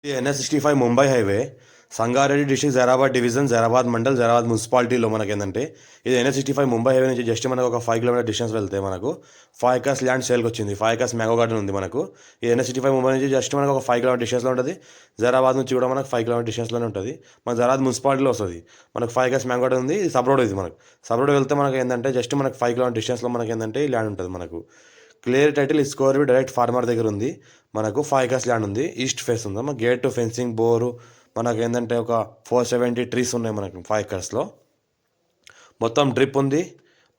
ఈ NH65 Mumbai highway Sangareddy district Zaheerabad division Zaheerabad mandal Zaheerabad మున్సిపాలిటీలో మనకేంటంటే ఇది NH65 ముంబై హైవే నుంచి జస్ట్ మనకు ఒక 5 కిలోమీటర్ డిస్టెన్స్ వెళ్తే మనకు 5 ఎకర్స్ ల్యాండ్ సేల్కి వచ్చింది. 5 ఎకర్స్ మ్యాంగో గార్డెన్ ఉంది మనకు. ఈ NH65 ముంబై నుంచి జస్ట్ మనకు ఒక 5 కిలోమీటర్ డిస్టెన్స్లో ఉంటుంది. జైరాబాద్ నుంచి కూడా మనకు 5 కిలోమీటర్ డిస్టెన్స్లోనే ఉంటుంది. మన జైరాబాద్ మున్సిపాలిటీలో వస్తుంది. మనకు 5 ఎకర్స్ మ్యాంగో గార్డెన్ ఉంది. ఇది సబ్ రోడ్ ఇది మనకు. సబ్ రోడ్ వెళ్తే మనకు ఏంటంటే జస్ట్ మనకు 5 కిలోమీటర్ డిస్టెన్స్లో మనకి ఏంటంటే ఈ ల్యాండ్ ఉంటుంది మనకు. Clear title score direct farmer దగ్గర ఉంది. మనకు 5 ఎకర్స్ ల్యాండ్ ఉంది. ఈస్ట్ ఫేస్ ఉంది. మన గేట్ ఫెన్సింగ్ బోరు మనకు ఏంటంటే ఒక 470 ట్రీస్ ఉన్నాయి మనకు 5 ఎకర్స్లో. మొత్తం డ్రిప్ ఉంది.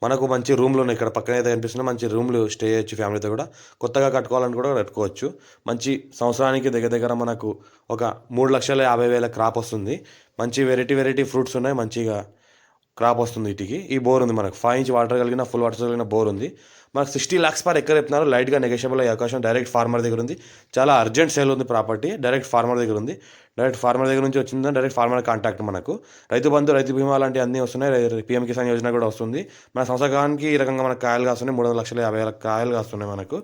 మనకు మంచి రూమ్లు ఉన్నాయి. ఇక్కడ పక్కన అయితే కనిపిస్తున్నాయి. మంచి రూమ్లు స్టే చేయొచ్చు ఫ్యామిలీతో కూడా. కొత్తగా కట్టుకోవాలని కూడా కట్టుకోవచ్చు. మంచి సంవత్సరానికి దగ్గర దగ్గర మనకు ఒక 3,50,000 క్రాప్ వస్తుంది. మంచి వెరైటీ ఫ్రూట్స్ ఉన్నాయి. మంచిగా క్రాప్ వస్తుంది వీటికి. ఈ బోర్ ఉంది మనకు 5 ఇంచ్ వాటర్ కలిగిన ఫుల్ వాటర్ కలిగిన బోర్ ఉంది. మనకు 60 lakhs పర్ ఎకర్ చెప్తున్నారు. లైట్గా నెగోషియబుల్ అయ్యే అవకాశం డైరెక్ట్ ఫార్మర్ దగ్గర ఉంది. చాలా అర్జెంట్ సేల్ ఉంది ప్రాపర్టీ. డైరెక్ట్ ఫార్మర్ దగ్గర ఉంది. డైరెక్ట్ ఫార్మర్ దగ్గర నుంచి వచ్చిందని డైరెక్ట్ ఫార్మర్ కాంటాక్ట్ మనకు. రైతు బంధు రైతు బీమా లాంటి అన్నీ వస్తున్నాయి. PM కిసాన్ యోజన కూడా వస్తుంది. మన సంవత్సరానికి ఈ రకంగా మనకు కాయలు కాస్తున్నాయి. 3,50,000 కాయలు కాస్తున్నాయి మనకు.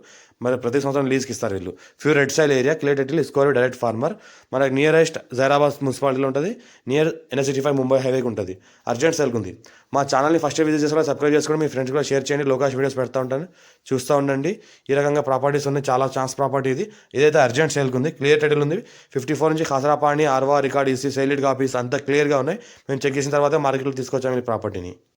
మరి ప్రతి సంవత్సరం లీజ్కి ఇస్తారు వీళ్ళు. Few red soil area clear title score direct farmer. మనకు నియరెస్ట్ జైరాబాద్ మున్సిపాలిటీలో ఉంటుంది. నియర్ NH65 ముంబై హైవేకి ఉంటుంది. అర్జెంట్ సేల్కి ఉంది. మా ఛానల్ని ఫస్ట్ విజిట్ చేసుకోవాలి, సబ్స్క్రైబ్ చేసుకోండి, మీ ఫ్రెండ్స్ కూడా షేర్ చేయండి. లోకాష్ వీడియోస్ పెడతా ఉంటాను, చూస్తూ ఉండండి. ఈ రకంగా ప్రాపర్టీస్ ఉన్నాయి. చాలా ఛాన్స్ ప్రాపర్టీ ఇది. ఇదైతే అర్జెంట్ సేల్కి ఉంది. క్లియర్ టైటిల్ ఉంది. 54 నుంచి ఖసరాపాణి ఆర్వా రికార్డ్ ఈసీ సైలిడ్ కాపీస్ అంతా క్లియర్గా ఉన్నాయి. మేము చెక్ చేసిన తర్వాత మార్కెట్లో తీసుకొచ్చాము ఈ ప్రాపర్టీని.